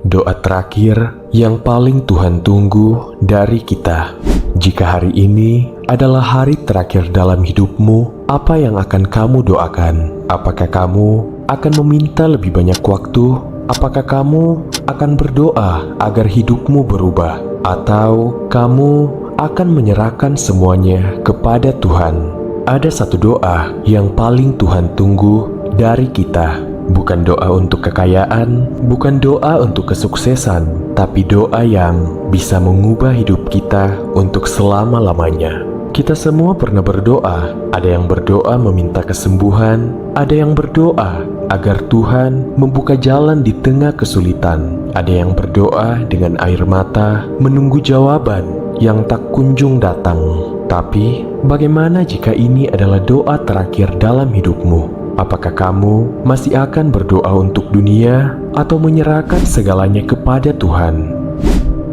doa terakhir yang paling Tuhan tunggu dari kita. Jika hari ini adalah hari terakhir dalam hidupmu, apa yang akan kamu doakan? Apakah kamu akan meminta lebih banyak waktu? Apakah kamu akan berdoa agar hidupmu berubah? Atau kamu akan menyerahkan semuanya kepada Tuhan? Ada satu doa yang paling Tuhan tunggu dari kita. Bukan doa untuk kekayaan, bukan doa untuk kesuksesan, tapi doa yang bisa mengubah hidup kita untuk selama-lamanya. Kita semua pernah berdoa. Ada yang berdoa meminta kesembuhan, ada yang berdoa agar Tuhan membuka jalan di tengah kesulitan, ada yang berdoa dengan air mata menunggu jawaban yang tak kunjung datang. Tapi, bagaimana jika ini adalah doa terakhir dalam hidupmu? Apakah kamu masih akan berdoa untuk dunia atau menyerahkan segalanya kepada Tuhan?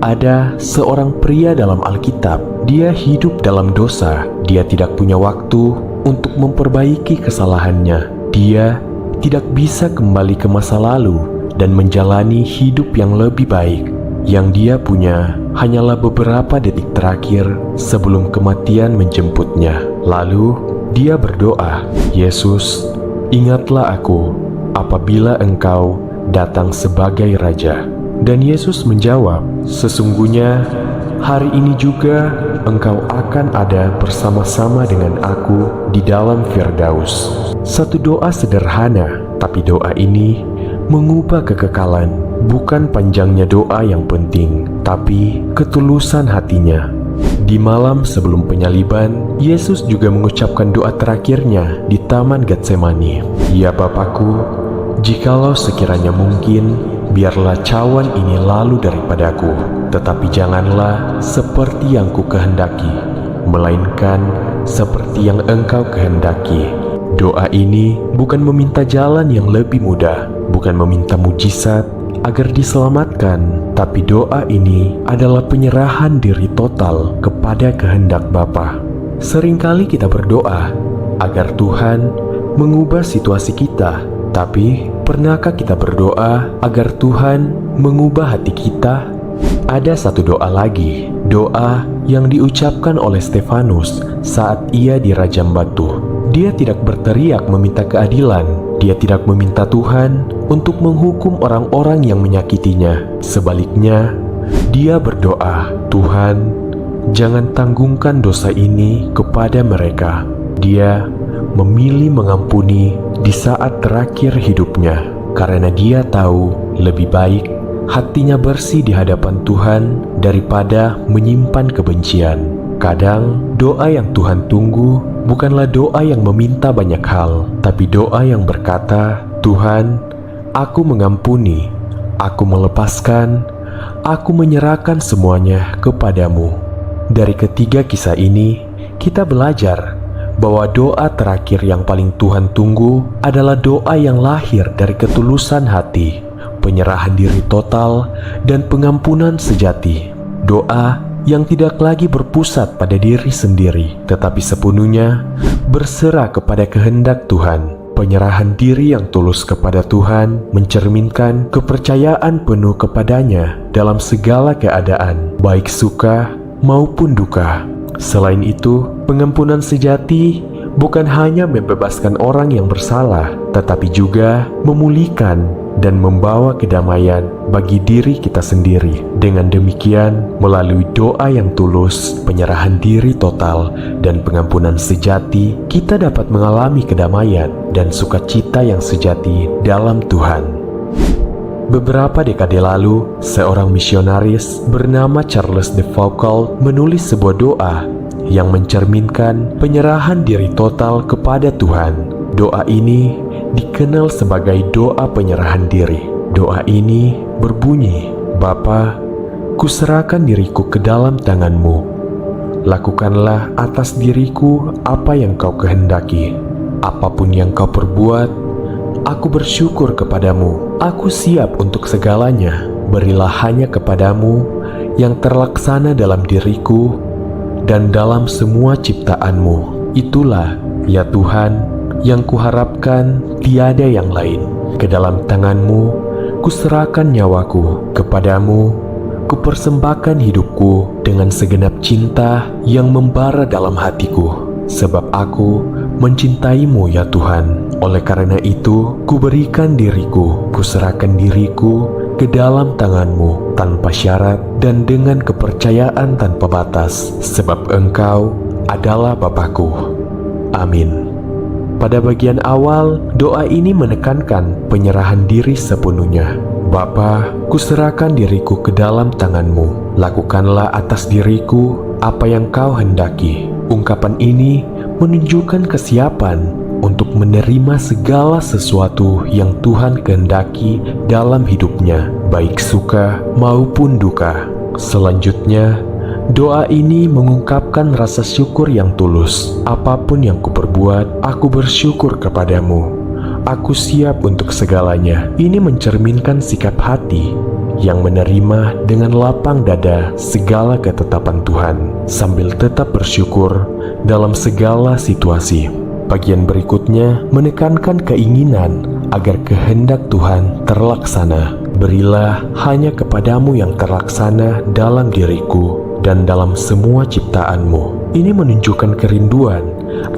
Ada seorang pria dalam Alkitab. Dia hidup dalam dosa. Dia tidak punya waktu untuk memperbaiki kesalahannya. Dia tidak bisa kembali ke masa lalu dan menjalani hidup yang lebih baik. Yang dia punya hanyalah beberapa detik terakhir sebelum kematian menjemputnya. Lalu dia berdoa, "Yesus, ingatlah aku apabila Engkau datang sebagai Raja." Dan Yesus menjawab, "Sesungguhnya hari ini juga Engkau akan ada bersama-sama dengan aku di dalam Firdaus." Satu doa sederhana, tapi doa ini mengubah kekekalan. Bukan panjangnya doa yang penting, tapi ketulusan hatinya. Di malam sebelum penyaliban, Yesus juga mengucapkan doa terakhirnya di Taman Getsemani. "Ya Bapakku, jikalau sekiranya mungkin, biarlah cawan ini lalu daripadaku, tetapi janganlah seperti yang ku kehendaki, melainkan seperti yang Engkau kehendaki." Doa ini bukan meminta jalan yang lebih mudah, bukan meminta mujizat agar diselamatkan, tapi doa ini adalah penyerahan diri total kepada kehendak Bapa. Seringkali kita berdoa agar Tuhan mengubah situasi kita, tapi pernahkah kita berdoa agar Tuhan mengubah hati kita? Ada satu doa lagi, doa yang diucapkan oleh Stefanus saat ia dirajam batu. Dia tidak berteriak meminta keadilan. Dia tidak meminta Tuhan untuk menghukum orang-orang yang menyakitinya. Sebaliknya, dia berdoa, "Tuhan, jangan tanggungkan dosa ini kepada mereka." Dia memilih mengampuni di saat terakhir hidupnya, karena dia tahu lebih baik hatinya bersih di hadapan Tuhan daripada menyimpan kebencian. Kadang doa yang Tuhan tunggu bukanlah doa yang meminta banyak hal, tapi doa yang berkata, "Tuhan, aku mengampuni, aku melepaskan, aku menyerahkan semuanya kepadamu." Dari ketiga kisah ini, kita belajar bahwa doa terakhir yang paling Tuhan tunggu adalah doa yang lahir dari ketulusan hati, penyerahan diri total, dan pengampunan sejati. Doa yang tidak lagi berpusat pada diri sendiri, tetapi sepenuhnya berserah kepada kehendak Tuhan. Penyerahan diri yang tulus kepada Tuhan mencerminkan kepercayaan penuh kepadanya dalam segala keadaan, baik suka maupun duka. Selain itu, pengampunan sejati bukan hanya membebaskan orang yang bersalah, tetapi juga memulihkan dan membawa kedamaian bagi diri kita sendiri. Dengan demikian, melalui doa yang tulus, penyerahan diri total, dan pengampunan sejati, kita dapat mengalami kedamaian dan sukacita yang sejati dalam Tuhan. Beberapa dekade lalu, seorang misionaris bernama Charles de Foucauld menulis sebuah doa yang mencerminkan penyerahan diri total kepada Tuhan. Doa ini dikenal sebagai doa penyerahan diri. Doa ini berbunyi, "Bapa, kuserahkan diriku ke dalam tangan-Mu. Lakukanlah atas diriku apa yang Kau kehendaki. Apapun yang Kau perbuat, aku bersyukur kepadamu. Aku siap untuk segalanya. Berilah hanya kepadamu yang terlaksana dalam diriku dan dalam semua ciptaan-Mu. Itulah, ya Tuhan, yang kuharapkan, tiada yang lain. Ke dalam tangan-Mu kuserahkan nyawaku kepadamu, kupersembahkan hidupku dengan segenap cinta yang membara dalam hatiku, sebab aku mencintaimu ya Tuhan. Oleh karena itu, kuberikan diriku, kuserahkan diriku ke dalam tangan-Mu tanpa syarat dan dengan kepercayaan tanpa batas, sebab Engkau adalah Bapakku. Amin. Pada bagian awal, doa ini menekankan penyerahan diri sepenuhnya. Bapa, kuserahkan diriku ke dalam tangan-Mu. Lakukanlah atas diriku apa yang Kau hendaki. Ungkapan ini menunjukkan kesiapan untuk menerima segala sesuatu yang Tuhan kehendaki dalam hidupnya, baik suka maupun duka. Selanjutnya, doa ini mengungkapkan rasa syukur yang tulus. Apapun yang kuperbuat, aku bersyukur kepadamu. Aku siap untuk segalanya. Ini mencerminkan sikap hati yang menerima dengan lapang dada segala ketetapan Tuhan, sambil tetap bersyukur dalam segala situasi. Bagian berikutnya menekankan keinginan agar kehendak Tuhan terlaksana. Berilah hanya kepadamu yang terlaksana dalam diriku dan dalam semua ciptaan-Mu. Ini menunjukkan kerinduan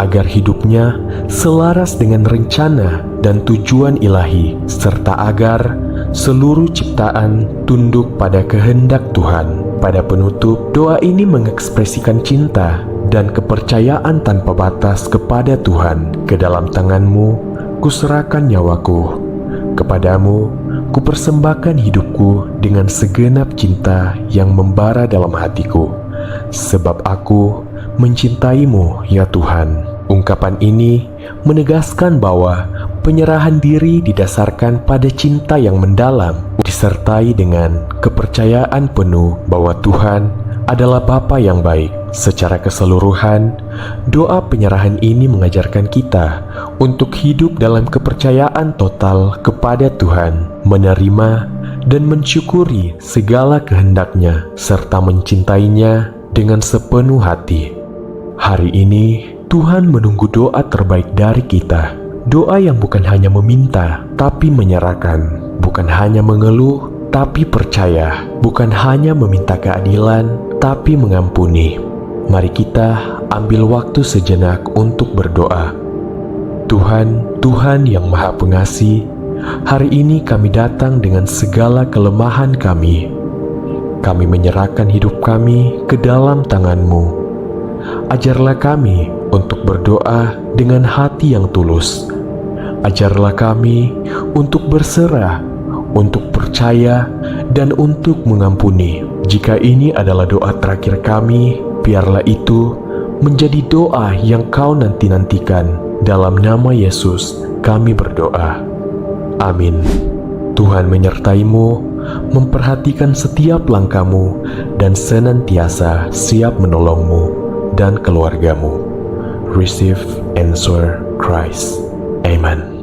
agar hidupnya selaras dengan rencana dan tujuan ilahi, serta agar seluruh ciptaan tunduk pada kehendak Tuhan. Pada penutup, doa ini mengekspresikan cinta dan kepercayaan tanpa batas kepada Tuhan. Ke dalam tangan-Mu kuserahkan nyawaku, kepadamu kupersembahkan hidupku dengan segenap cinta yang membara dalam hatiku, sebab aku mencintaimu ya Tuhan. Ungkapan ini menegaskan bahwa penyerahan diri didasarkan pada cinta yang mendalam, disertai dengan kepercayaan penuh bahwa Tuhan adalah Bapa yang baik. Secara keseluruhan, doa penyerahan ini mengajarkan kita untuk hidup dalam kepercayaan total kepada Tuhan, menerima dan mensyukuri segala kehendak-Nya, serta mencintainya dengan sepenuh hati. Hari ini, Tuhan menunggu doa terbaik dari kita. Doa yang bukan hanya meminta, tapi menyerahkan. Bukan hanya mengeluh, tapi percaya. Bukan hanya meminta keadilan, tapi mengampuni. Mari kita ambil waktu sejenak untuk berdoa. Tuhan yang Maha Pengasih, hari ini kami datang dengan segala kelemahan kami. Kami menyerahkan hidup kami ke dalam tangan-Mu. Ajarlah kami untuk berdoa dengan hati yang tulus. Ajarlah kami untuk berserah, untuk percaya, dan untuk mengampuni. Jika ini adalah doa terakhir kami, biarlah itu menjadi doa yang Kau nanti-nantikan. Dalam nama Yesus kami berdoa. Amin. Tuhan menyertai-Mu, memperhatikan setiap langkah-Mu, dan senantiasa siap menolong-Mu dan keluarga-Mu. Receive, answer, Christ. Amen.